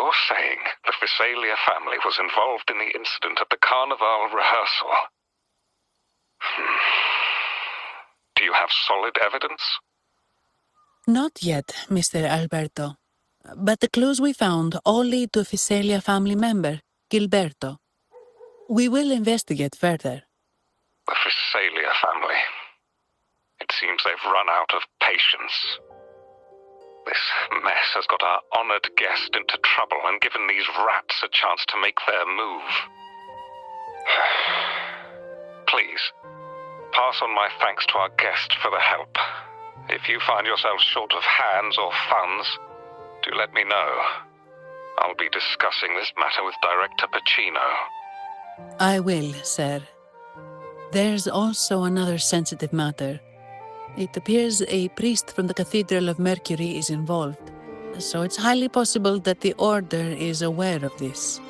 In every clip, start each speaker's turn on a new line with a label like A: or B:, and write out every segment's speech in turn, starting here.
A: you're saying the Visalia family was involved in the incident at the Carnival rehearsal. Do you have solid evidence?
B: Not yet, Mr. Alberto. But the clues we found all lead to a Visalia family member, Gilberto. We will investigate further.
A: The Visalia family. It seems they've run out of patience. This mess has got our honored guest into trouble and given these rats a chance to make their move. Please, pass on my thanks to our guest for the help. If you find yourself short of hands or funds, do let me know. I'll be discussing this matter with Director Pacino.
B: I will, sir. There's also another sensitive matter. It appears a priest from the Cathedral of Mercury is involved, so it's highly possible that the Order is aware of this.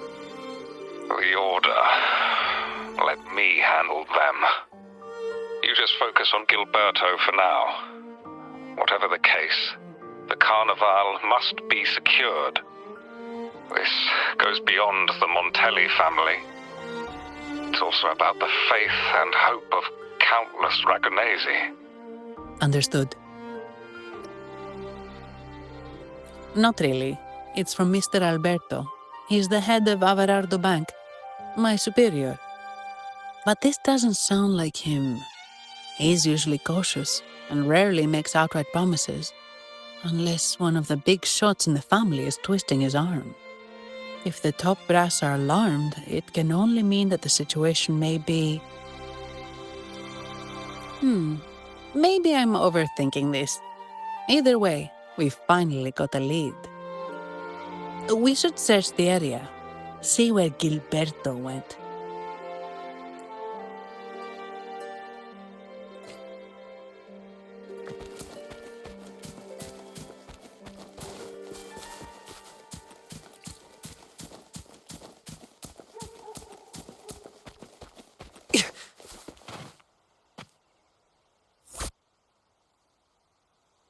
A: The Order. Let me handle them. You just focus on Gilberto for now. Whatever the case, the Carnival must be secured. This goes beyond the Montelli family. It's also about the faith and hope of countless Ragonesi.
B: Understood. Not really. It's from Mr. Alberto. He's the head of Averardo Bank, my superior. But this doesn't sound like him. He's usually cautious and rarely makes outright promises, unless one of the big shots in the family is twisting his arm. If the top brass are alarmed, it can only mean that the situation may be... Maybe I'm overthinking this. Either way, we've finally got a lead. We should search the area, see where Gilberto went.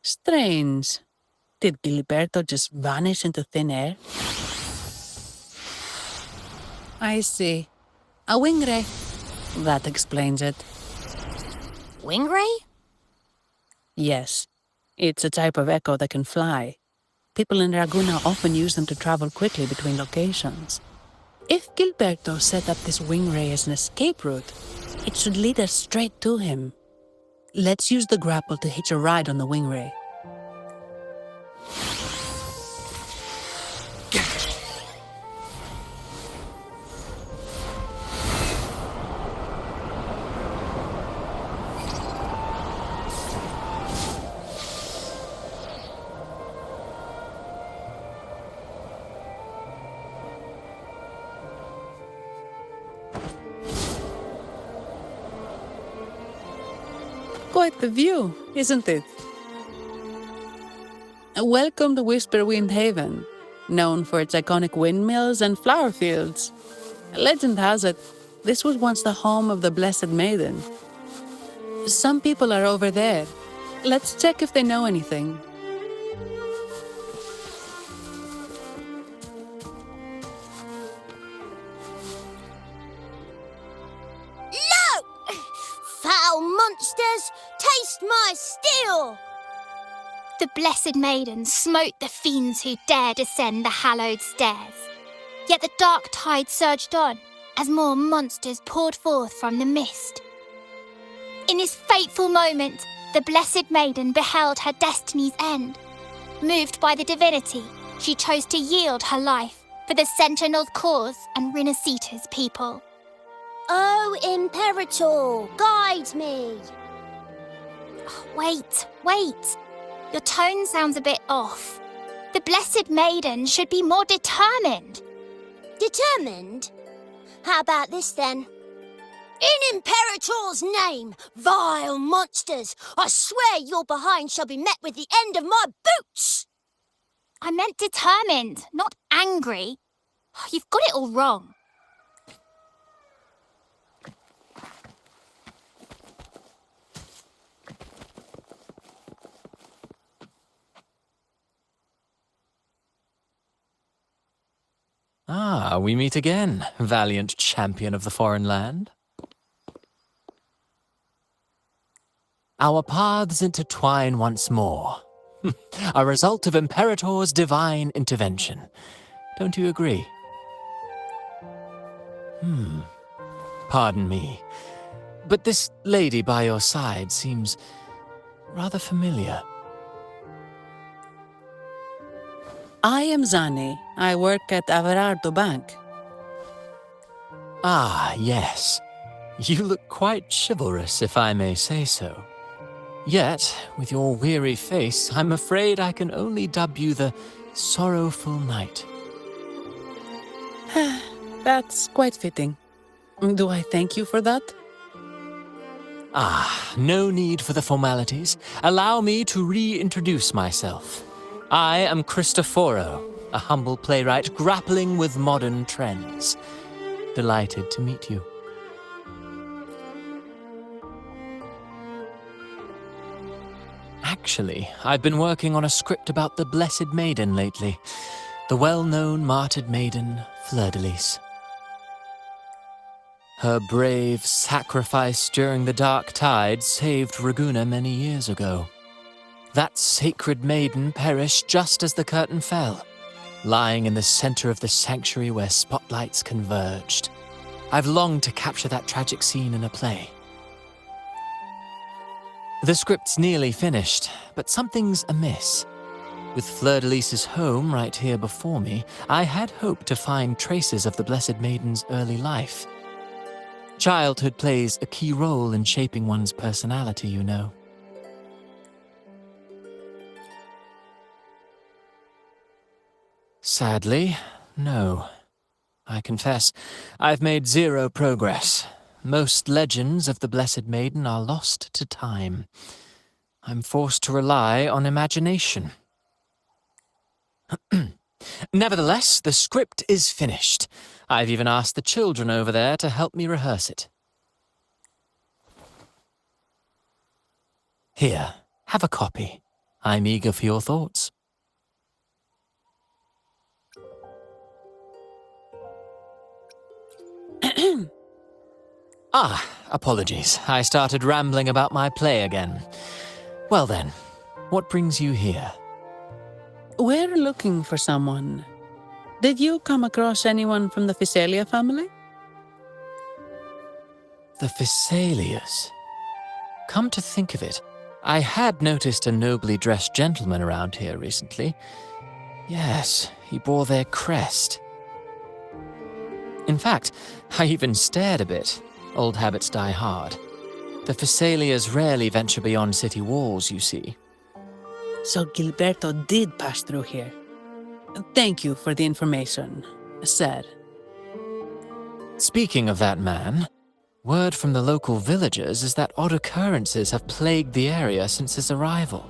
B: Strange. Did Gilberto just vanish into thin air? I see. A wing ray. That explains it.
C: Wing ray?
B: Yes. It's a type of echo that can fly. People in Raguna often use them to travel quickly between locations. If Gilberto set up this wing ray as an escape route, it should lead us straight to him. Let's use the grapple to hitch a ride on the wing ray. Quite the view, isn't it? Welcome to Whisperwind Haven, known for its iconic windmills and flower fields. Legend has it, this was once the home of the Blessed Maiden. Some people are over there. Let's check if they know anything.
C: Foul monsters, taste my steel! The Blessed Maiden smote the fiends who dared ascend the hallowed stairs. Yet the dark tide surged on as more monsters poured forth from the mist. In this fateful moment, the Blessed Maiden beheld her destiny's end. Moved by the divinity, she chose to yield her life for the Sentinel's cause and Rinascita's people.
D: Oh, Imperator, guide me!
C: Wait. Your tone sounds a bit off. The Blessed Maiden should be more determined.
D: Determined? How about this then? In Imperator's name, vile monsters, I swear your behind shall be met with the end of my boots!
C: I meant determined, not angry. You've got it all wrong.
E: Ah, we meet again, valiant champion of the foreign land. Our paths intertwine once more. A result of Imperator's divine intervention. Don't you agree? Pardon me, but this lady by your side seems rather familiar.
B: I am Zani. I work at Averardo Bank.
E: Ah, yes. You look quite chivalrous, if I may say so. Yet, with your weary face, I'm afraid I can only dub you the Sorrowful Knight.
B: That's quite fitting. Do I thank you for that?
E: Ah, no need for the formalities. Allow me to reintroduce myself. I am Cristoforo, a humble playwright grappling with modern trends. Delighted to meet you. Actually, I've been working on a script about the Blessed Maiden lately. The well-known martyred maiden, Fleur-de-Lis. Her brave sacrifice during the Dark Tide saved Raguna many years ago. That sacred maiden perished just as the curtain fell, lying in the center of the sanctuary where spotlights converged. I've longed to capture that tragic scene in a play. The script's nearly finished, but something's amiss. With Fleur-de-Lis's home right here before me, I had hoped to find traces of the Blessed Maiden's early life. Childhood plays a key role in shaping one's personality, you know. Sadly, no. I confess, I've made zero progress. Most legends of the Blessed Maiden are lost to time. I'm forced to rely on imagination. Nevertheless, the script is finished. I've even asked the children over there to help me rehearse it. Here, have a copy. I'm eager for your thoughts. Apologies. I started rambling about my play again. Well then, what brings you here?
B: We're looking for someone. Did you come across anyone from the Physalia family?
E: The Physalias. Come to think of it, I had noticed a nobly dressed gentleman around here recently. Yes, he bore their crest. In fact, I even stared a bit. Old habits die hard. The Physalias rarely venture beyond city walls, you see.
B: So Gilberto did pass through here. Thank you for the information, sir.
E: Speaking of that man, word from the local villagers is that odd occurrences have plagued the area since his arrival.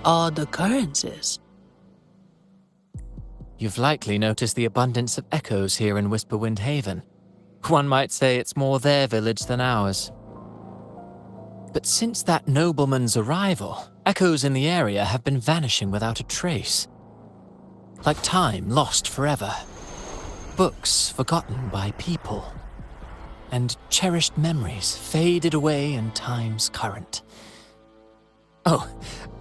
B: Odd occurrences?
E: You've likely noticed the abundance of echoes here in Whisperwind Haven. One might say it's more their village than ours. But since that nobleman's arrival, echoes in the area have been vanishing without a trace. Like time lost forever. Books forgotten by people. And cherished memories faded away in time's current. Oh,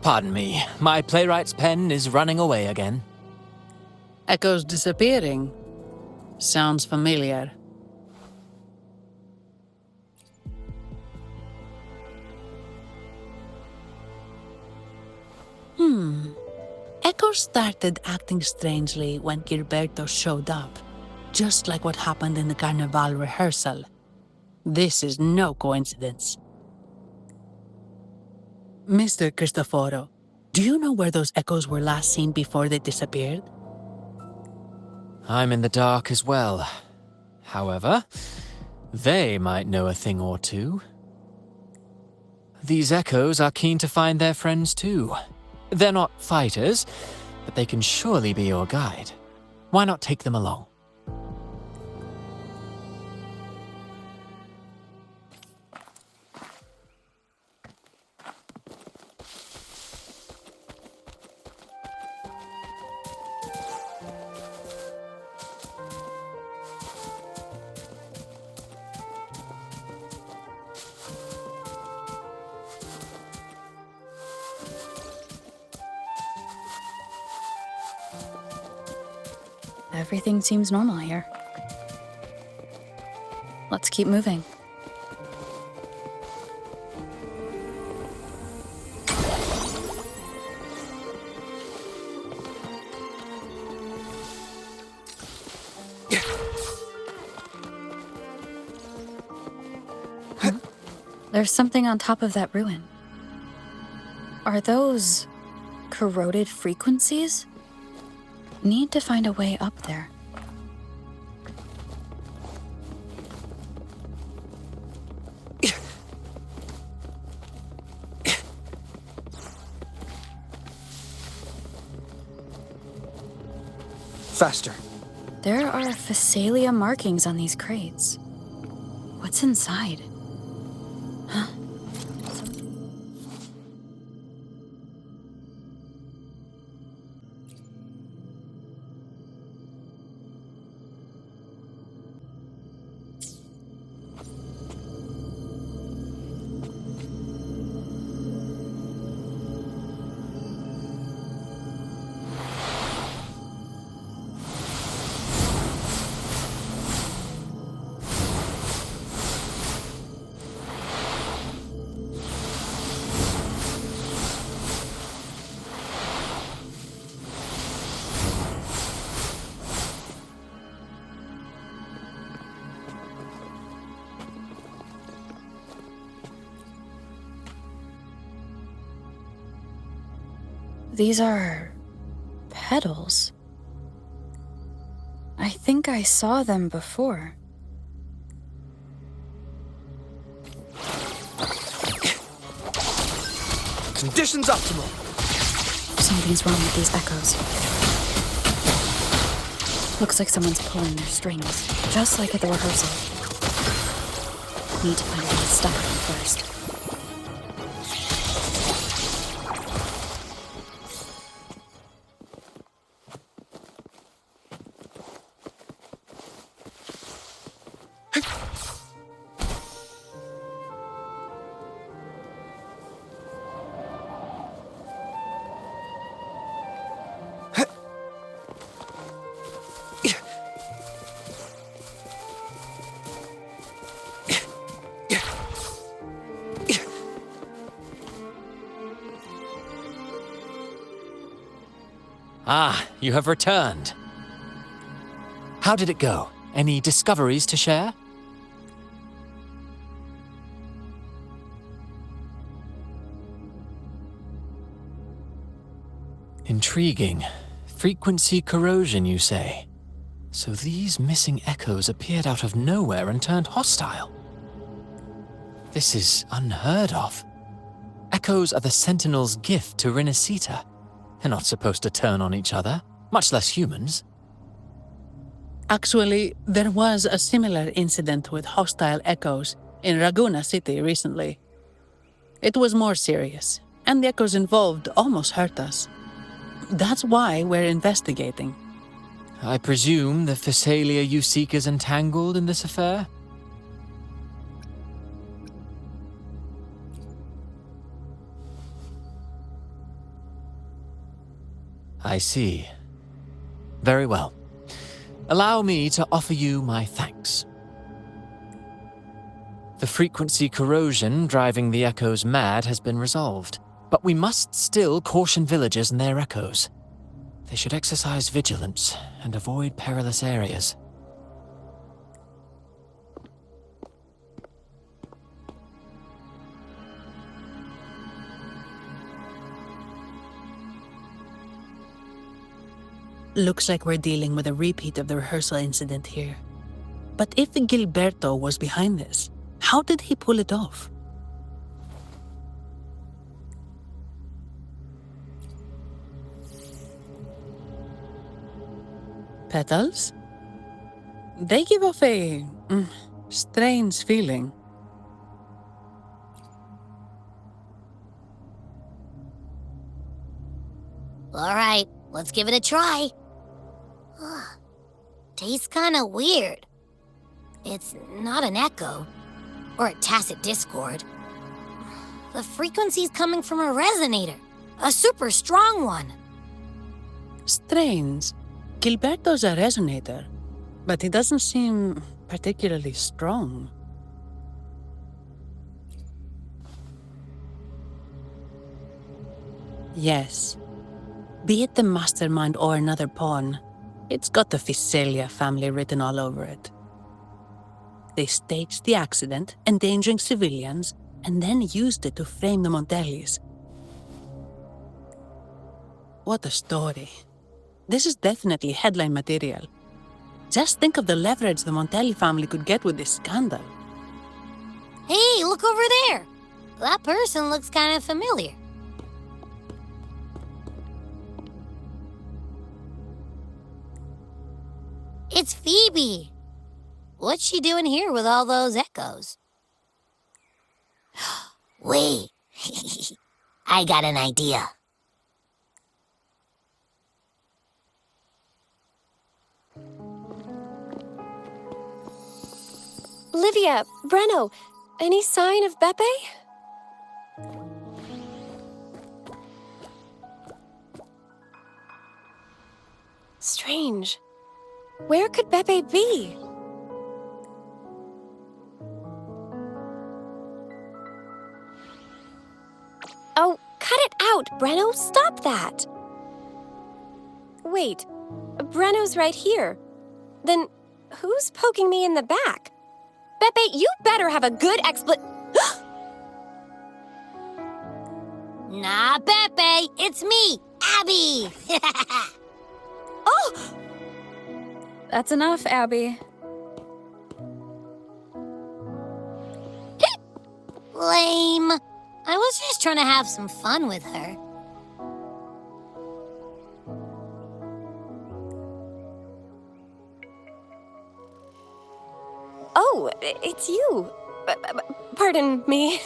E: pardon me. My playwright's pen is running away again.
B: Echoes disappearing? Sounds familiar. Echoes started acting strangely when Gilberto showed up, just like what happened in the Carnival rehearsal. This is no coincidence. Mr. Cristoforo, do you know where those echoes were last seen before they disappeared?
E: I'm in the dark as well. However, they might know a thing or two. These echoes are keen to find their friends too. They're not fighters, but they can surely be your guide. Why not take them along?
F: Everything seems normal here. Let's keep moving. Huh? There's something on top of that ruin. Are those corroded frequencies? Need to find a way up there.
G: Faster.
F: There are Physalia markings on these crates. What's inside? Huh? These are petals. I think I saw them before.
G: Conditions optimal.
F: Something's wrong with these echoes. Looks like someone's pulling their strings, just like at the rehearsal. Need to find a way to stop them first.
E: Ah, you have returned. How did it go? Any discoveries to share? Intriguing. Frequency corrosion, you say? So these missing echoes appeared out of nowhere and turned hostile. This is unheard of. Echoes are the Sentinel's gift to Rinascita. They're not supposed to turn on each other, much less humans.
B: Actually, there was a similar incident with hostile echoes in Raguna City recently. It was more serious, and the echoes involved almost hurt us. That's why we're investigating.
E: I presume the Physalia you seek is entangled in this affair? I see. Very well. Allow me to offer you my thanks. The frequency corrosion driving the echoes mad has been resolved, but we must still caution villagers and their echoes. They should exercise vigilance and avoid perilous areas.
B: Looks like we're dealing with a repeat of the rehearsal incident here. But if Gilberto was behind this, how did he pull it off? Petals? They give off a strange feeling.
D: All right, let's give it a try. Tastes kinda weird. It's not an echo, or a tacit discord. The frequency's coming from a resonator, a super strong one.
B: Strange. Gilberto's a resonator, but he doesn't seem particularly strong. Yes. Be it the mastermind or another pawn, it's got the Physalia family written all over it. They staged the accident, endangering civilians, and then used it to frame the Montellis. What a story. This is definitely headline material. Just think of the leverage the Montelli family could get with this scandal.
D: Hey, look over there. That person looks kind of familiar. It's Phoebe. What's she doing here with all those echoes? Wait. I got an idea.
H: Livia, Breno, any sign of Beppe? Strange. Where could Beppe be? Oh, cut it out, Breno! Stop that! Wait, Breno's right here. Then who's poking me in the back? Beppe, you better have a good
D: Nah, Beppe, it's me, Abby.
H: Oh!
F: That's enough, Abby.
D: Lame. I was just trying to have some fun with her.
H: Oh, it's you. Pardon me.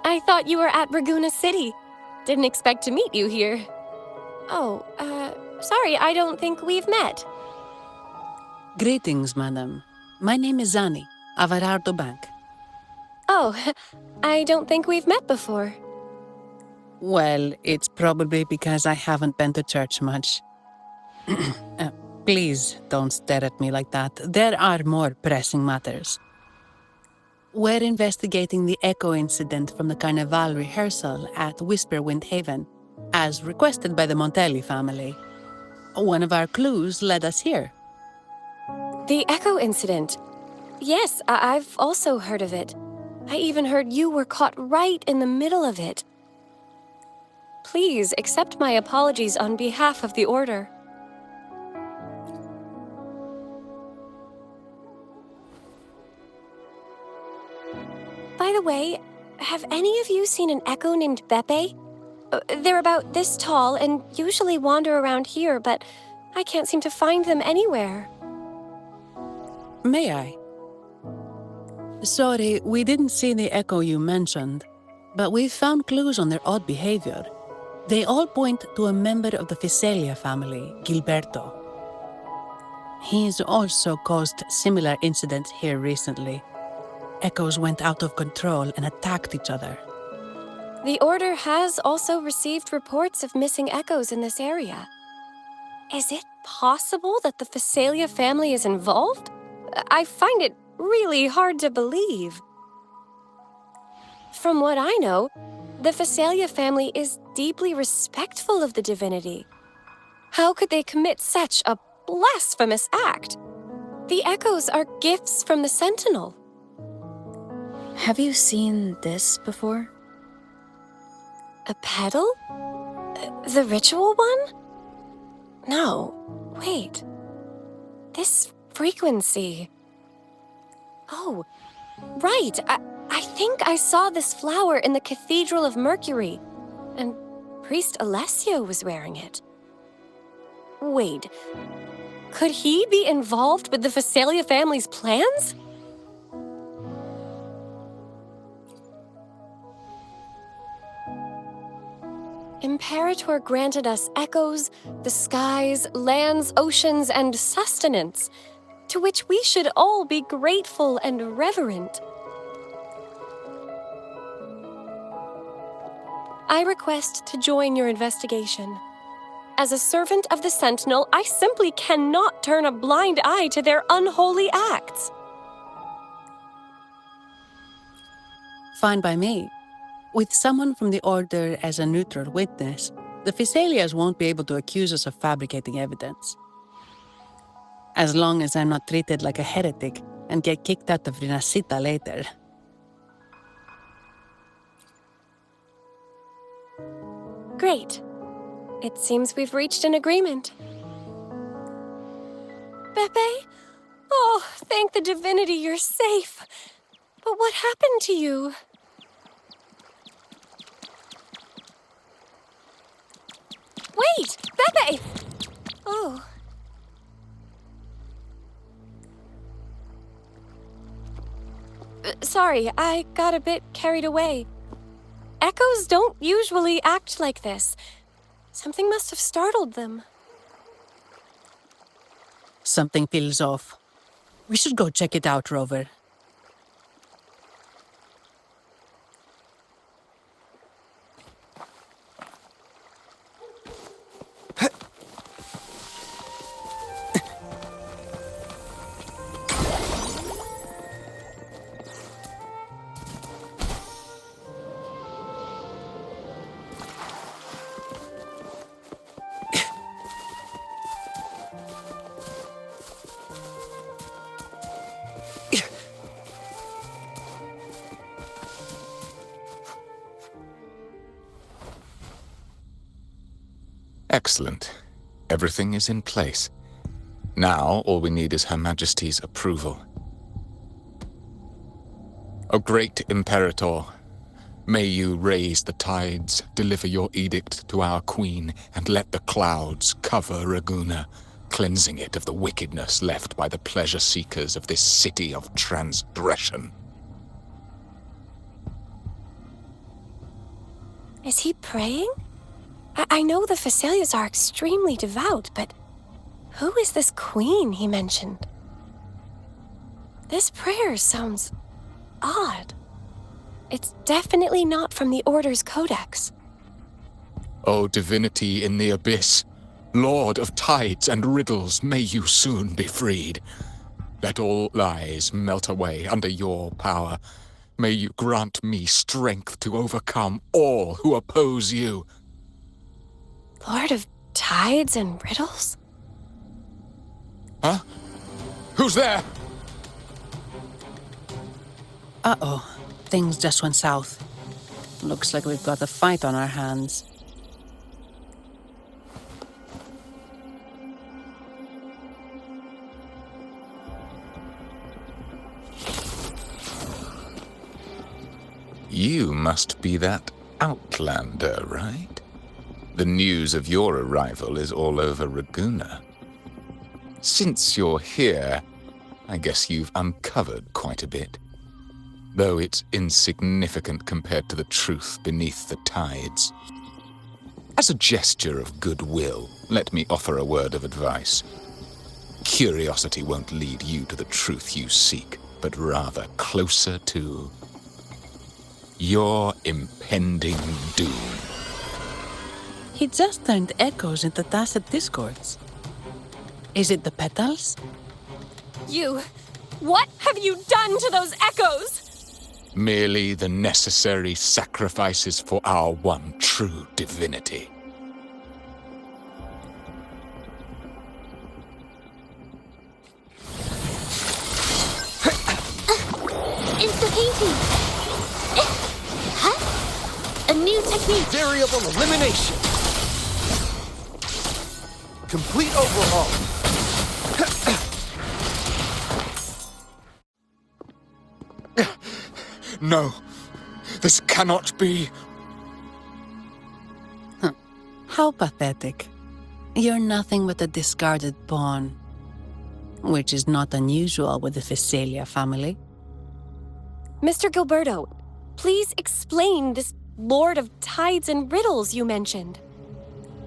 H: I thought you were at Raguna City. Didn't expect to meet you here. Oh, sorry, I don't think we've met.
B: Greetings, madam. My name is Zani, Avarardo Bank.
H: Oh, I don't think we've met before.
B: Well, it's probably because I haven't been to church much. Please don't stare at me like that. There are more pressing matters. We're investigating the echo incident from the Carnival rehearsal at Whisperwind Haven, as requested by the Montelli family. One of our clues led us here.
H: The Echo incident. Yes, I've also heard of it. I even heard you were caught right in the middle of it. Please accept my apologies on behalf of the Order. By the way, have any of you seen an echo named Beppe? They're about this tall and usually wander around here, but I can't seem to find them anywhere.
B: May I? Sorry, we didn't see the echo you mentioned, but we've found clues on their odd behavior. They all point to a member of the Physalia family, Gilberto. He's also caused similar incidents here recently. Echoes went out of control and attacked each other.
H: The Order has also received reports of missing echoes in this area. Is it possible that the Physalia family is involved? I find it really hard to believe. From what I know, the Physalia family is deeply respectful of the divinity. How could they commit such a blasphemous act? The echoes are gifts from the Sentinel.
F: Have you seen this before?
H: A pedal? The ritual one? No, wait. This frequency. Oh, right. I think I saw this flower in the Cathedral of Mercury, and Priest Alessio was wearing it. Wait, could he be involved with the Physalia family's plans? Imperator granted us echoes, the skies, lands, oceans, and sustenance, to which we should all be grateful and reverent. I request to join your investigation. As a servant of the Sentinel, I simply cannot turn a blind eye to their unholy acts.
B: Fine by me. With someone from the Order as a neutral witness, the Physaelias won't be able to accuse us of fabricating evidence. As long as I'm not treated like a heretic and get kicked out of Rinascita later.
H: Great. It seems we've reached an agreement. Pepe? Oh, thank the divinity you're safe. But what happened to you? Wait! Pepe! Oh. Sorry, I got a bit carried away. Echoes don't usually act like this. Something must have startled them.
B: Something feels off. We should go check it out, Rover.
I: Excellent. Everything is in place. Now, all we need is Her Majesty's approval. O great Imperator, may you raise the tides, deliver your edict to our queen, and let the clouds cover Raguna, cleansing it of the wickedness left by the pleasure-seekers of this city of transgression.
H: Is he praying? I know the Physalias are extremely devout, but who is this queen he mentioned? This prayer sounds odd. It's definitely not from the Order's codex.
I: O divinity in the abyss, Lord of tides and riddles, may you soon be freed. Let all lies melt away under your power. May you grant me strength to overcome all who oppose you.
H: Lord of tides and riddles?
I: Huh? Who's there?
B: Uh-oh. Things just went south. Looks like we've got a fight on our hands.
I: You must be that outlander, right? The news of your arrival is all over Raguna. Since you're here, I guess you've uncovered quite a bit. Though it's insignificant compared to the truth beneath the tides. As a gesture of goodwill, let me offer a word of advice. Curiosity won't lead you to the truth you seek, but rather closer to your impending doom.
B: He just turned echoes into tacit discords. Is it the petals?
H: What have you done to those echoes?
I: Merely the necessary sacrifices for our one true divinity.
D: Insta-painting! A new technique!
G: Variable elimination. Complete overhaul.
I: No, this cannot be.
B: How pathetic. You're nothing but a discarded pawn. Which is not unusual with the Physalia family.
H: Mr. Gilberto, please explain this Lord of Tides and Riddles you mentioned.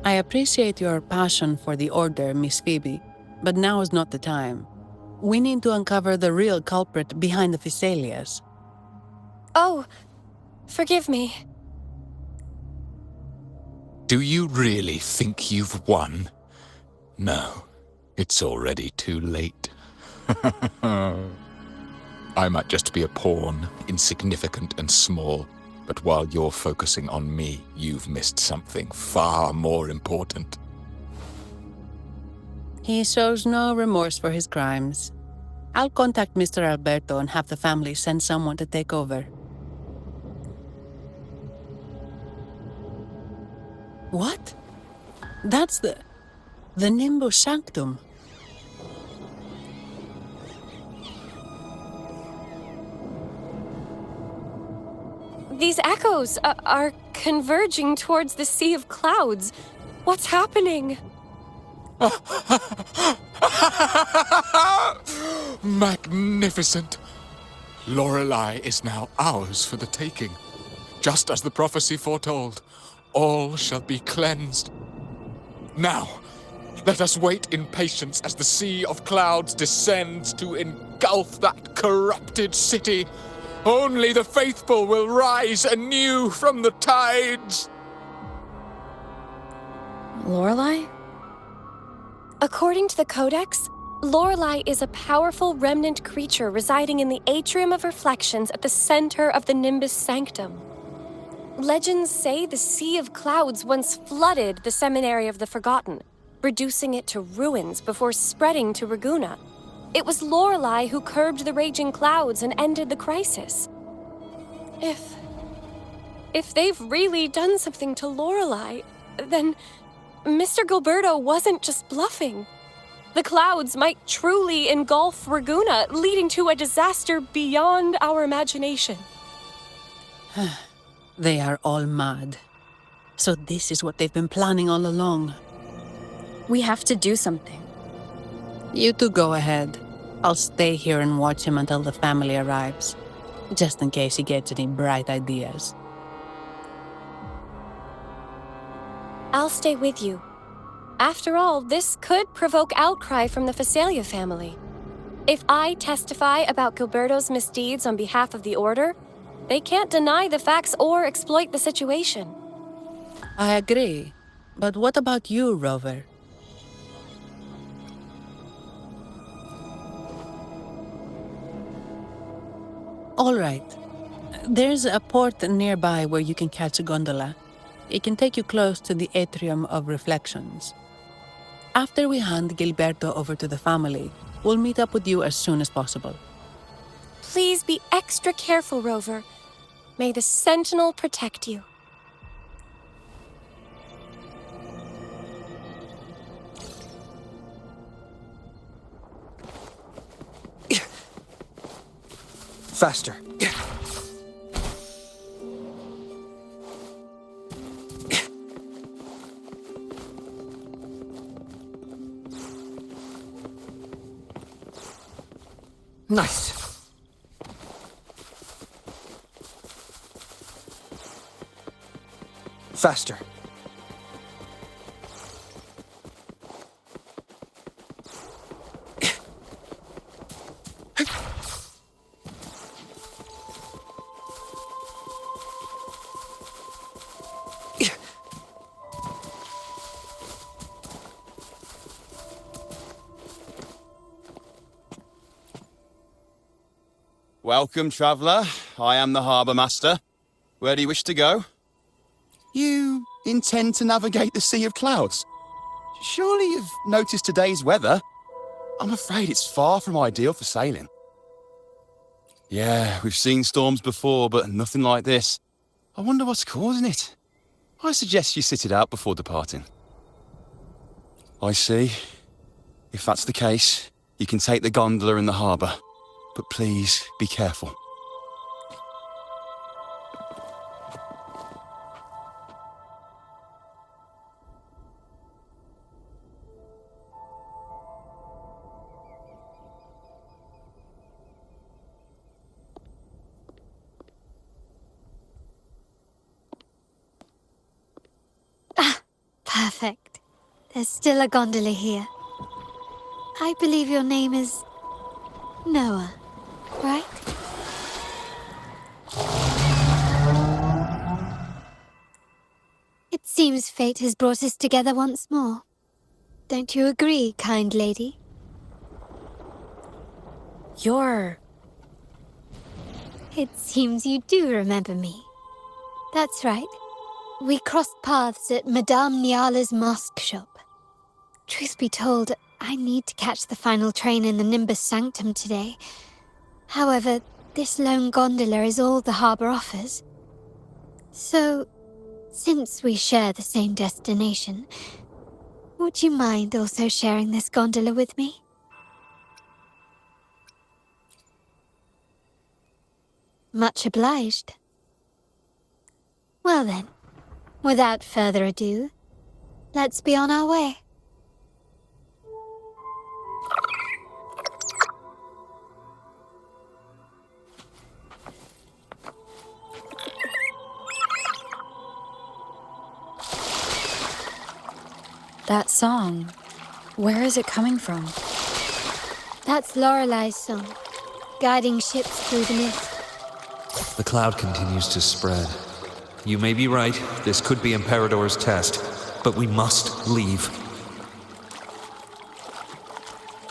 B: I appreciate your passion for the Order, Miss Phoebe, but now is not the time. We need to uncover the real culprit behind the Physalias.
H: Oh, forgive me.
I: Do you really think you've won? No, it's already too late. I might just be a pawn, insignificant and small, but while you're focusing on me, you've missed something far more important.
B: He shows no remorse for his crimes. I'll contact Mr. Alberto and have the family send someone to take over. What? That's the Nimbus Sanctum.
H: These echoes are converging towards the Sea of Clouds. What's happening?
I: Magnificent! Lorelei is now ours for the taking. Just as the prophecy foretold, all shall be cleansed. Now, let us wait in patience as the Sea of Clouds descends to engulf that corrupted city. Only the faithful will rise anew from the tides.
F: Lorelei?
H: According to the Codex, Lorelei is a powerful remnant creature residing in the Atrium of Reflections at the center of the Nimbus Sanctum. Legends say the Sea of Clouds once flooded the Seminary of the Forgotten, reducing it to ruins before spreading to Ragusa. It was Lorelei who curbed the raging clouds and ended the crisis. If they've really done something to Lorelei, then Mr. Gilberto wasn't just bluffing. The clouds might truly engulf Ragusa, leading to a disaster beyond our imagination.
B: They are all mad. So this is what they've been planning all along.
F: We have to do something.
B: You two go ahead. I'll stay here and watch him until the family arrives, just in case he gets any bright ideas.
H: I'll stay with you. After all, this could provoke outcry from the Phasalia family. If I testify about Gilberto's misdeeds on behalf of the Order, they can't deny the facts or exploit the situation.
B: I agree. But what about you, Rover? All right. There's a port nearby where you can catch a gondola. It can take you close to the Atrium of Reflections. After we hand Gilberto over to the family, we'll meet up with you as soon as possible.
H: Please be extra careful, Rover. May the Sentinel protect you.
G: Faster. Nice. Faster.
J: Welcome, traveller. I am the harbour master. Where do you wish to go? You intend to navigate the Sea of Clouds? Surely you've noticed today's weather. I'm afraid it's far from ideal for sailing. Yeah, we've seen storms before, but nothing like this. I wonder what's causing it. I suggest you sit it out before departing. I see. If that's the case, you can take the gondola in the harbour. But please, be careful.
C: Perfect. There's still a gondola here. I believe your name is Noah, right?
K: seems fate has brought us together once more. Don't you agree, kind lady? It seems you do remember me. That's right. We crossed paths at Madame Niala's mask shop. Truth be told, I need to catch the final train in the Nimbus Sanctum today. However, this lone gondola is all the harbour offers. So, since we share the same destination, would you mind also sharing this gondola with me? Much obliged. Well then, without further ado, let's be on our way.
F: That song, where is it coming from?
K: That's Lorelei's song, guiding ships through the mist.
L: The cloud continues to spread. You may be right, this could be Imperador's test, but we must leave.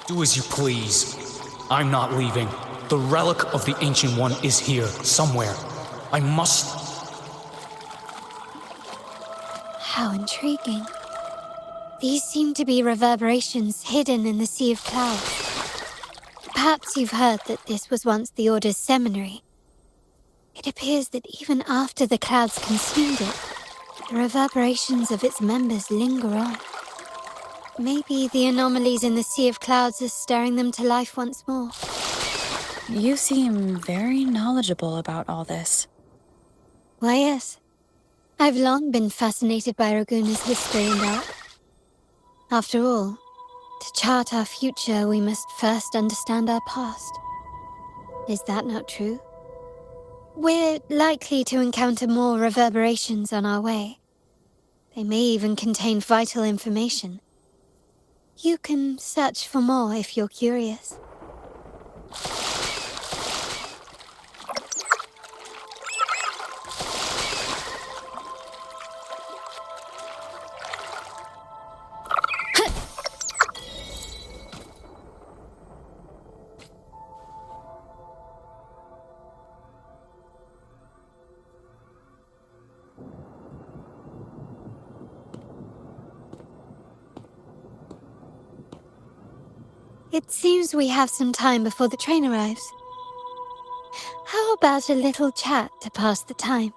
M: Do as you please. I'm not leaving. The relic of the Ancient One is here, somewhere. I must...
K: How intriguing. These seem to be reverberations hidden in the sea of clouds. Perhaps you've heard that this was once the Order's seminary. It appears that even after the clouds consumed it, the reverberations of its members linger on. Maybe the anomalies in the sea of clouds are stirring them to life once more.
F: You seem very knowledgeable about all this.
K: Why, yes. I've long been fascinated by Raguna's history and art. After all, to chart our future, we must first understand our past. Is that not true? We're likely to encounter more reverberations on our way. They may even contain vital information. You can search for more if you're curious. It seems we have some time before the train arrives. How about a little chat to pass the time?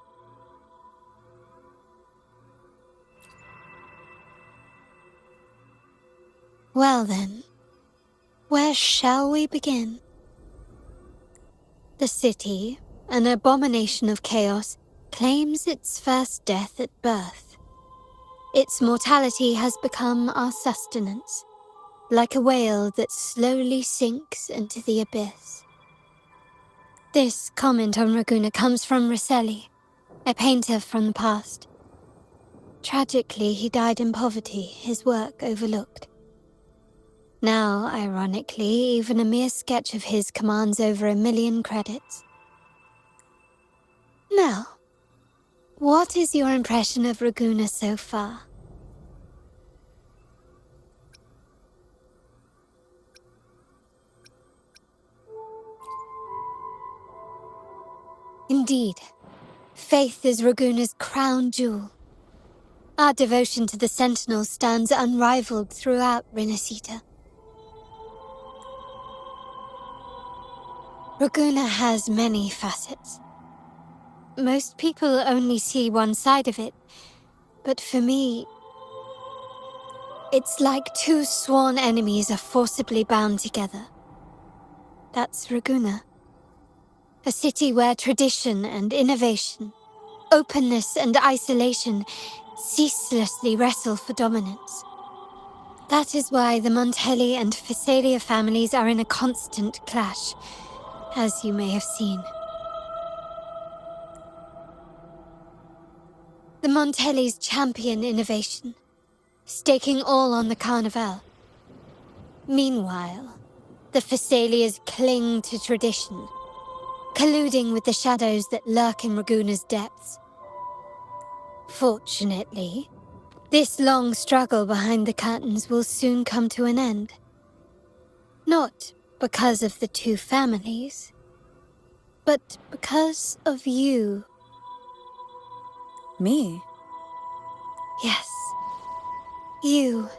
K: Well then, where shall we begin? The city, an abomination of chaos, claims its first death at birth. Its mortality has become our sustenance, like a whale that slowly sinks into the abyss. This comment on Raguna comes from Rosselli, a painter from the past. Tragically, he died in poverty, his work overlooked. Now, ironically, even a mere sketch of his commands over 1 million credits. Now, what is your impression of Raguna so far? Indeed, faith is Raguna's crown jewel. Our devotion to the Sentinel stands unrivaled throughout Rinascita. Raguna has many facets. Most people only see one side of it, but for me, it's like two sworn enemies are forcibly bound together. That's Raguna. A city where tradition and innovation, openness and isolation ceaselessly wrestle for dominance. That is why the Montelli and Phasalia families are in a constant clash, as you may have seen. The Montellis champion innovation, staking all on the Carnival. Meanwhile, the Phasalias cling to tradition, colluding with the shadows that lurk in Raguna's depths. Fortunately, This long struggle behind the curtains will soon come to an end. Not because of the two families, but because of you.
F: Me?
K: Yes. You,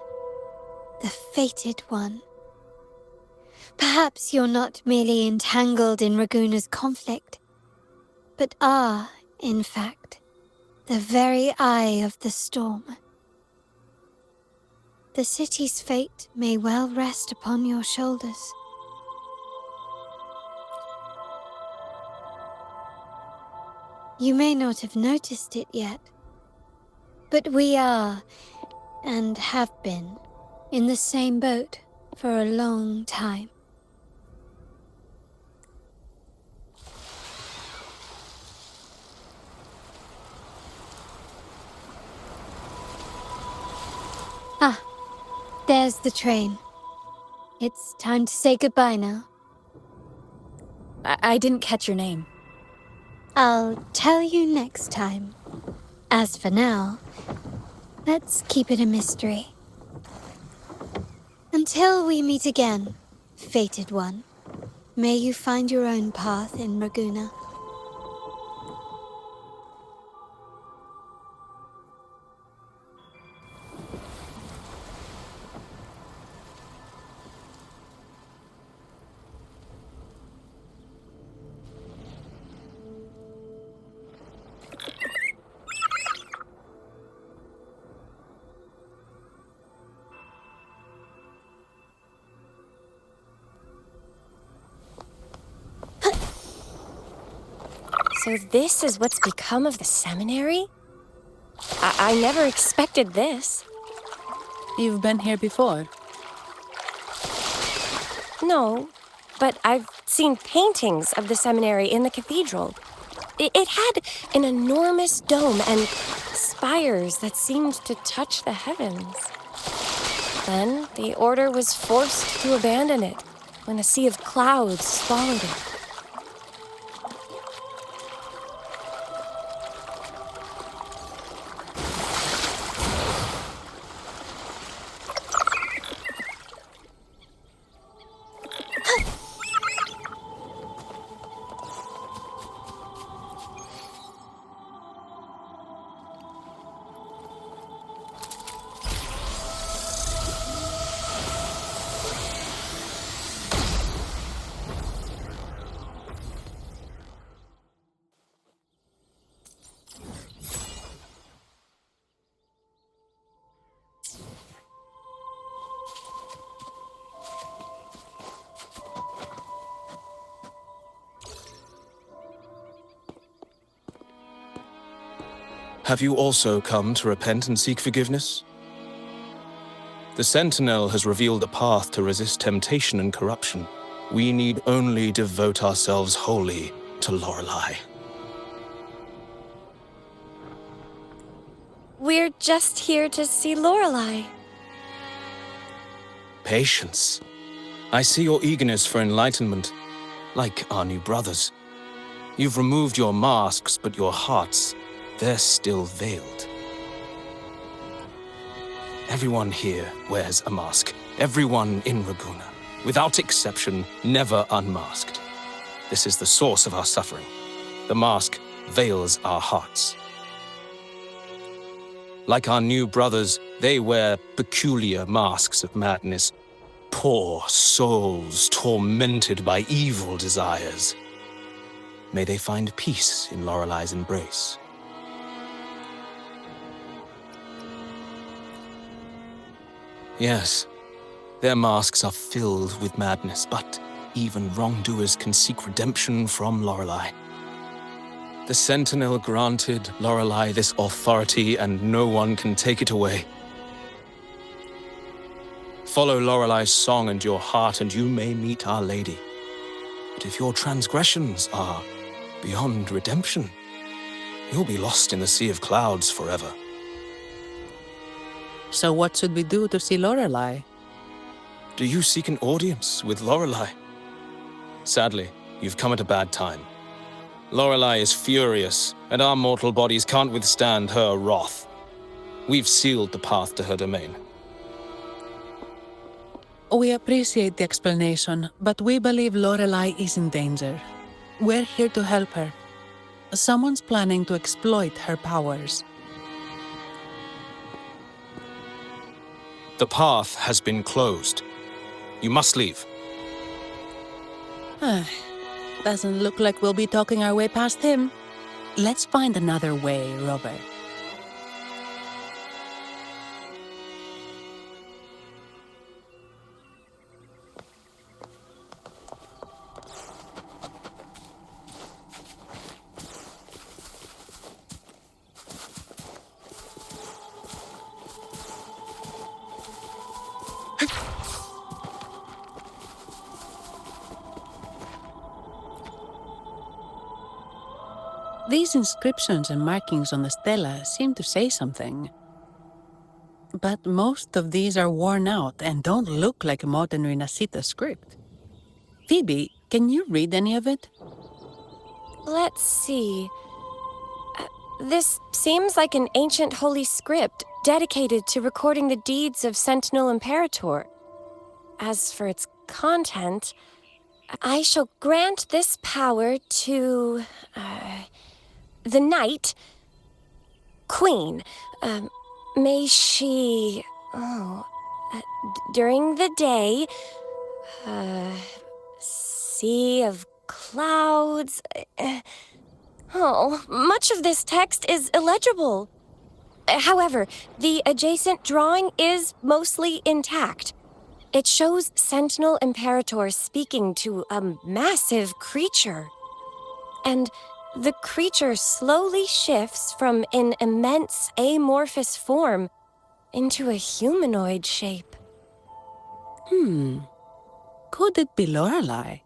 K: the fated one. Perhaps you're not merely entangled in Raguna's conflict, but are, in fact, the very eye of the storm. The city's fate may well rest upon your shoulders. You may not have noticed it yet, but we are, and have been, in the same boat for a long time. Ah, there's the train. It's time to say goodbye now.
F: I didn't catch your name.
K: I'll tell you next time. As for now, let's keep it a mystery. Until we meet again, fated one, may you find your own path in Raguna.
H: So this is what's become of the seminary? I never expected this.
B: You've been here before?
H: No, but I've seen paintings of the seminary in the cathedral. It had an enormous dome and spires that seemed to touch the heavens. Then the order was forced to abandon it when a sea of clouds swallowed it.
N: Have you also come to repent and seek forgiveness? The Sentinel has revealed a path to resist temptation and corruption. We need only devote ourselves wholly to Lorelei.
H: We're just here to see Lorelei.
N: Patience. I see your eagerness for enlightenment, like our new brothers. You've removed your masks, but your hearts, they're still veiled. Everyone here wears a mask. Everyone in Raguna, without exception, never unmasked. This is the source of our suffering. The mask veils our hearts. Like our new brothers, they wear peculiar masks of madness. Poor souls tormented by evil desires. May they find peace in Lorelei's embrace. Yes, their masks are filled with madness, but even wrongdoers can seek redemption from Lorelei. The Sentinel granted Lorelei this authority, and no one can take it away. Follow Lorelei's song and your heart, and you may meet Our Lady. But if your transgressions are beyond redemption, you'll be lost in the sea of clouds forever.
B: So what should we do to see Lorelei?
N: Do you seek an audience with Lorelei? Sadly, you've come at a bad time. Lorelei is furious, and our mortal bodies can't withstand her wrath. We've sealed the path to her domain.
B: We appreciate the explanation, but we believe Lorelei is in danger. We're here to help her. Someone's planning to exploit her powers.
N: The path has been closed. You must leave.
B: Doesn't look like we'll be talking our way past him. Let's find another way, Rover. These inscriptions and markings on the stela seem to say something. But most of these are worn out and don't look like a modern Rinascita script. Phoebe, can you read any of it?
H: Let's see. This seems like an ancient holy script dedicated to recording the deeds of Sentinel Imperator. As for its content, I shall grant this power to the Knight Queen. May she, during the day, sea of clouds. Much of this text is illegible. However, the adjacent drawing is mostly intact. It shows Sentinel Imperator speaking to a massive creature. And the creature slowly shifts from an immense amorphous form into a humanoid shape.
B: Could it be Lorelei?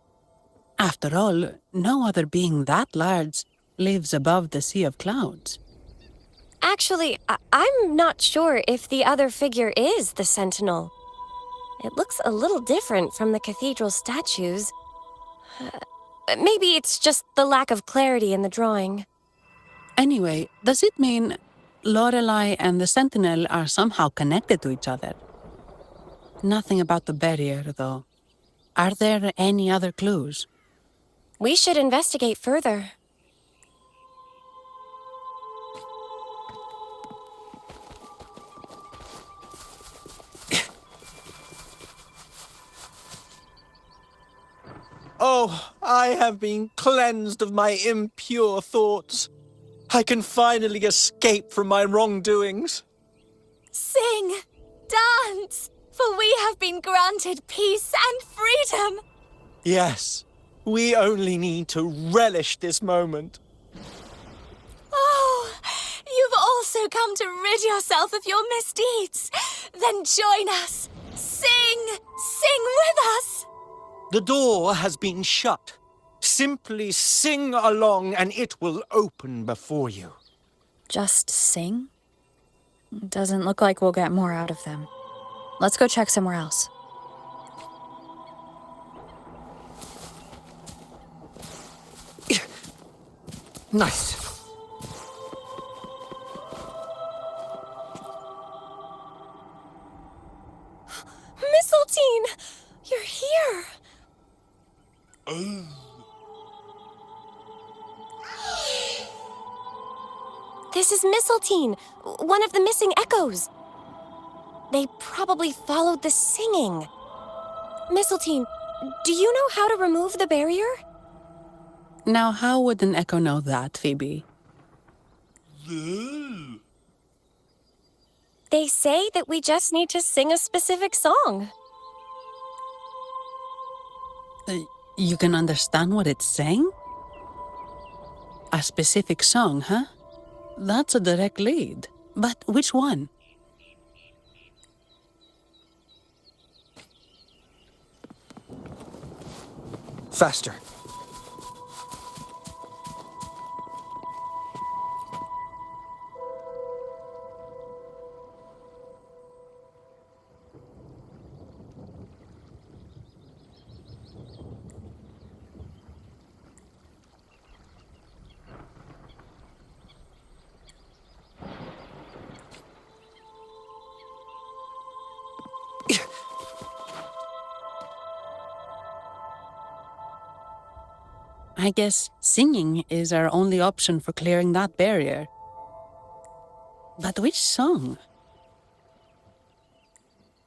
B: After all, no other being that large lives above the sea of clouds.
H: Actually, I'm not sure if the other figure is the Sentinel. It looks a little different from the cathedral statues. Maybe it's just the lack of clarity in the drawing.
B: Anyway, does it mean Lorelei and the Sentinel are somehow connected to each other? Nothing about the barrier, though. Are there any other clues?
H: We should investigate further.
G: Oh, I have been cleansed of my impure thoughts. I can finally escape from my wrongdoings.
C: Sing, dance, for we have been granted peace and freedom.
G: Yes, we only need to relish this moment.
C: Oh, you've also come to rid yourself of your misdeeds. Then join us. Sing with us.
G: The door has been shut. Simply sing along and it will open before you.
F: Just sing? Doesn't look like we'll get more out of them. Let's go check somewhere else.
G: Nice.
H: Mistletoe! You're here! This is Mistletoe, one of the missing echoes. They probably followed the singing. Mistletoe, do you know how to remove the barrier?
B: Now, how would an echo know that, Phoebe?
H: They say that we just need to sing a specific song.
B: You can understand what it's saying? A specific song, huh? That's a direct lead. But which one?
G: Faster.
B: I guess singing is our only option for clearing that barrier. But which song?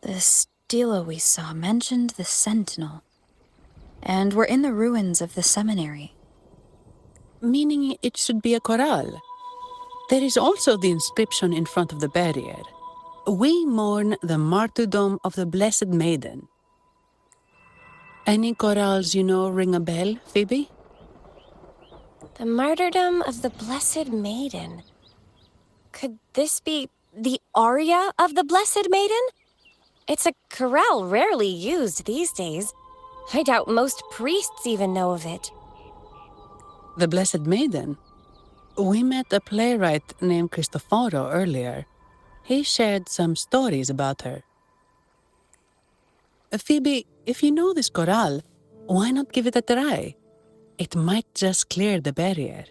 F: The stela we saw mentioned the Sentinel, and we're in the ruins of the seminary.
B: Meaning it should be a chorale. There is also the inscription in front of the barrier. We mourn the martyrdom of the Blessed Maiden. Any chorales you know ring a bell, Phoebe?
H: The martyrdom of the Blessed Maiden. Could this be the aria of the Blessed Maiden? It's a chorale rarely used these days. I doubt most priests even know of it.
B: The Blessed Maiden? We met a playwright named Cristoforo earlier. He shared some stories about her. Phoebe, if you know this chorale, why not give it a try? It might just clear the barrier.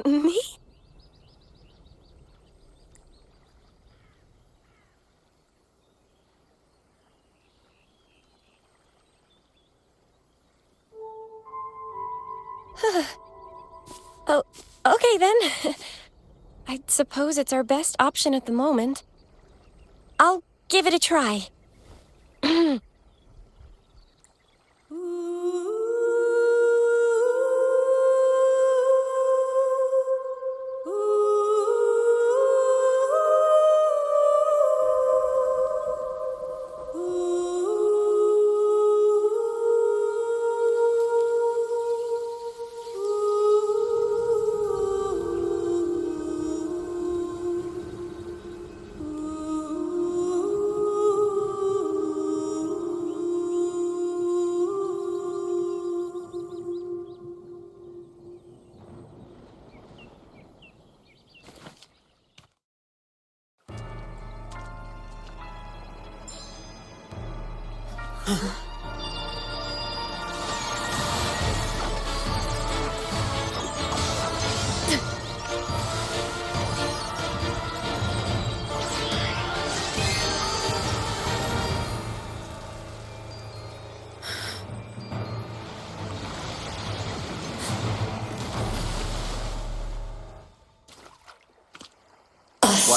H: Me? Oh, okay then. I suppose it's our best option at the moment. I'll give it a try.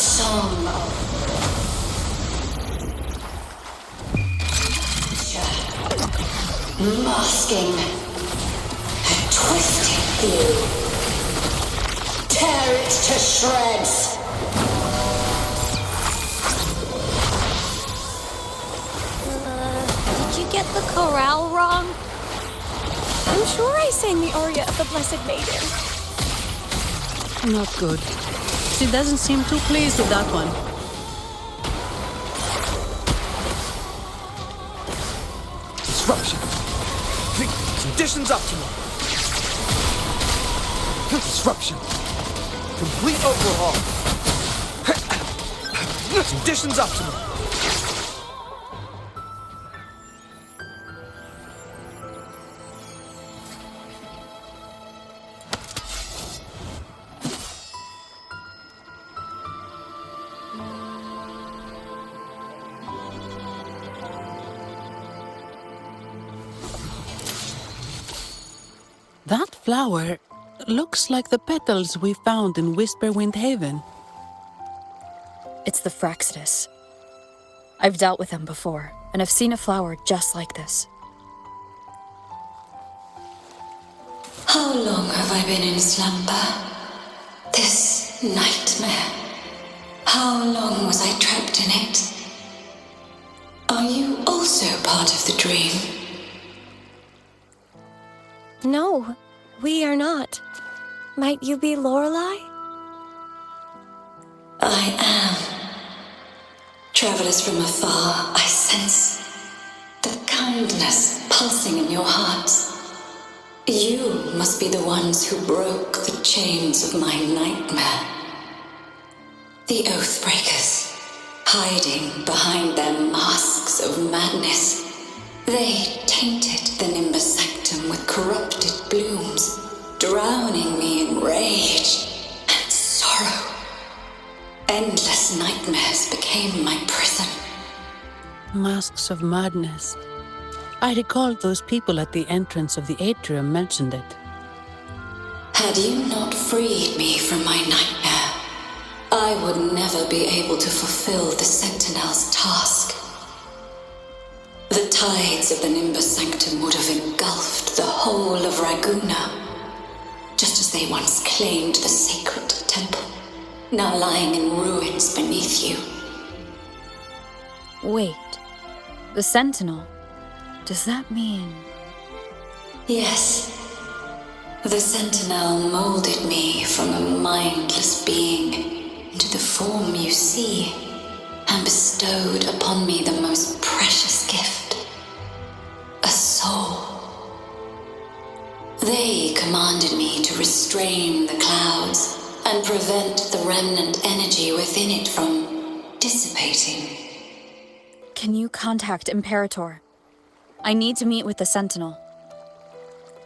O: Song of masking a twisted view. Tear it to shreds.
H: Did you get the chorale wrong? I'm sure I sang the aria of the Blessed Maiden.
B: Not good. She doesn't seem too pleased with that one.
G: Disruption. Conditions optimal. Disruption. Complete overhaul. Conditions optimal.
B: That flower looks like the petals we found in Whisperwind Haven.
F: It's the Fractsidus. I've dealt with them before, and I've seen a flower just like this.
O: How long have I been in slumber? This nightmare. How long was I trapped in it? Are you also part of the dream?
H: No, we are not. Might you be Lorelei?
O: I am. Travelers from afar, I sense the kindness pulsing in your hearts. You must be the ones who broke the chains of my nightmare. The Oathbreakers, hiding behind their masks of madness. They tainted the Nimbus Sanctum with corrupted blooms, drowning me in rage and sorrow. countless nightmares became my prison.
B: Masks of madness. I recall those people at the entrance of the atrium mentioned it.
O: Had you not freed me from my nightmare, I would never be able to fulfill the Sentinel's task. The tides of the Nimbus Sanctum would have engulfed the whole of Raguna, just as they once claimed the sacred temple, now lying in ruins beneath you.
F: Wait, the Sentinel? Does that mean...
O: Yes. The Sentinel molded me from a mindless being into the form you see, and bestowed upon me the most precious gift, a soul. They commanded me to restrain the clouds and prevent the remnant energy within it from dissipating.
F: Can you contact Imperator? I need to meet with the Sentinel.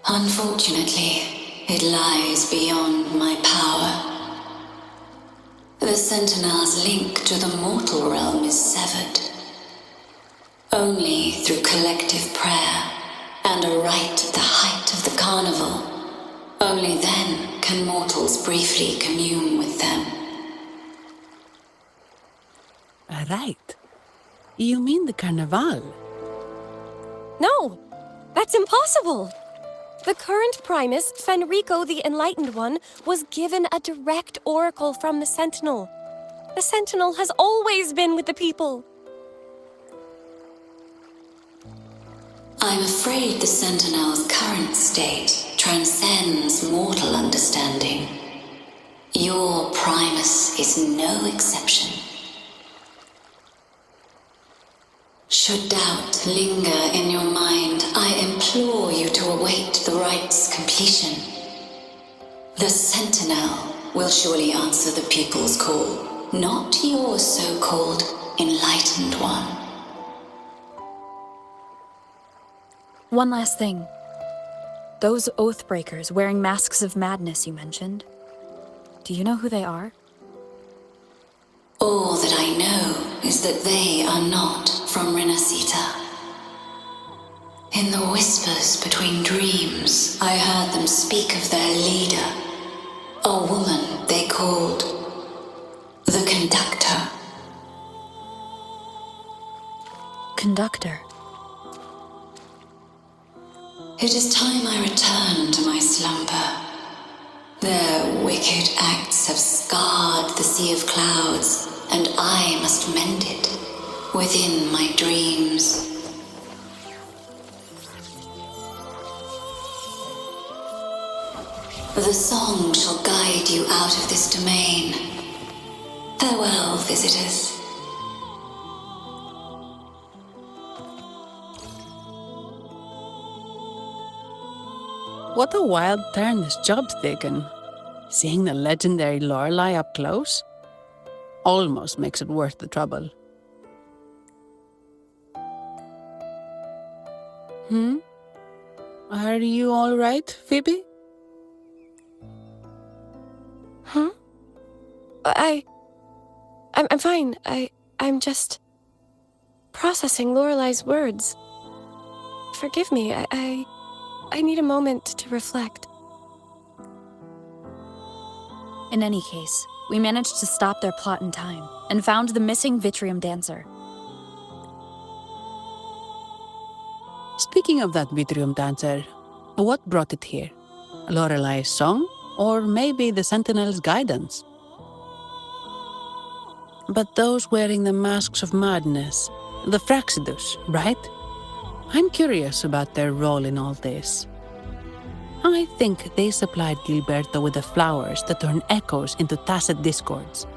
O: Unfortunately, it lies beyond my power. The Sentinel's link to the mortal realm is severed. Only through collective prayer and a rite at the height of the carnival, only then can mortals briefly commune with them.
B: A rite? You mean the carnival?
H: No, that's impossible. The current Primus, Fenrico the Enlightened One, was given a direct oracle from the Sentinel. The Sentinel has always been with the people.
O: I'm afraid the Sentinel's current state transcends mortal understanding. Your Primus is no exception. Should doubt linger in your mind, I implore you to await the rite's completion. The Sentinel will surely answer the people's call, not your so-called Enlightened One.
F: One last thing. Those Oathbreakers wearing masks of madness you mentioned. Do you know who they are?
O: All that I know is that they are not from Rinascita. In the whispers between dreams, I heard them speak of their leader, a woman they called the Conductor.
F: Conductor?
O: It is time I return to my slumber. Their wicked acts have scarred the sea of clouds, and I must mend it within my dreams. The song shall guide you out of this domain. Farewell, visitors.
B: What a wild turn this job's taken. Seeing the legendary Lorelei up close almost makes it worth the trouble. Are you all right, Phoebe?
H: Huh? I'm fine. I'm just processing Lorelei's words. Forgive me. I need a moment to reflect.
F: In any case, we managed to stop their plot in time and found the missing Vitrium dancer.
B: Speaking of that Vitrium dancer, what brought it here? Lorelei's song? Or maybe the Sentinel's guidance? But those wearing the masks of madness, the Fractsidus, right? I'm curious about their role in all this. I think they supplied Gilberto with the flowers that turn echoes into tacit discords.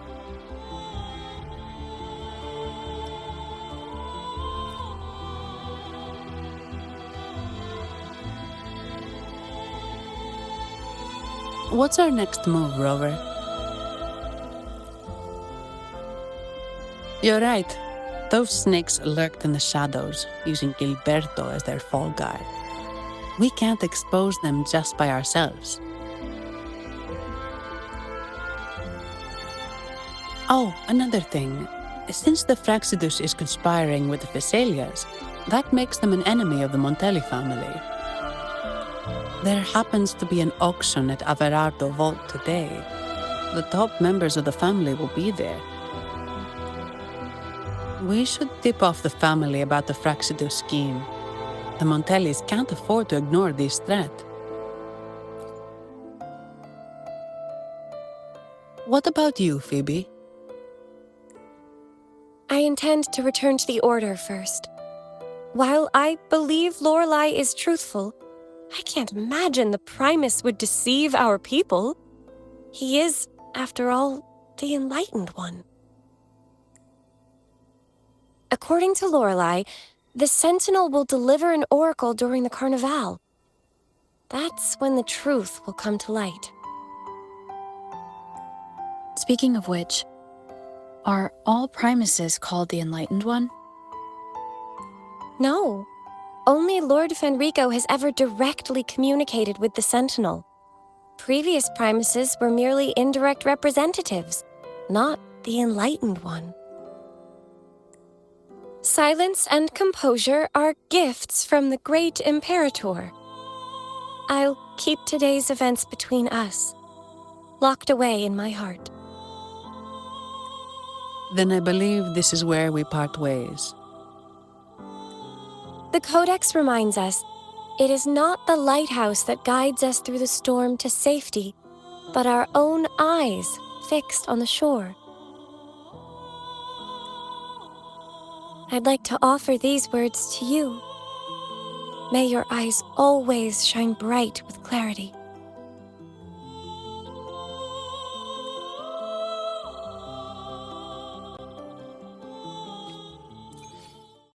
B: What's our next move, Rover? You're right. Those snakes lurked in the shadows, using Gilberto as their fall guy. We can't expose them just by ourselves. Oh, another thing. Since the Fractsidus is conspiring with the Thessalias, that makes them an enemy of the Montelli family. There happens to be an auction at Averardo Vault today. The top members of the family will be there. We should tip off the family about the Fractsidus scheme. The Montellis can't afford to ignore this threat. What about you, Phoebe?
H: I intend to return to the Order first. While I believe Lorelei is truthful, I can't imagine the Primus would deceive our people. He is, after all, the Enlightened One. According to Lorelei, the Sentinel will deliver an oracle during the Carnival. That's when the truth will come to light.
F: Speaking of which, are all Primuses called the Enlightened One?
H: No. Only Lord Fenrico has ever directly communicated with the Sentinel. Previous Primuses were merely indirect representatives, not the Enlightened One. Silence and composure are gifts from the great Imperator. I'll keep today's events between us, locked away in my heart.
B: Then I believe this is where we part ways.
H: The Codex reminds us, it is not the lighthouse that guides us through the storm to safety, but our own eyes fixed on the shore. I'd like to offer these words to you. May your eyes always shine bright with clarity.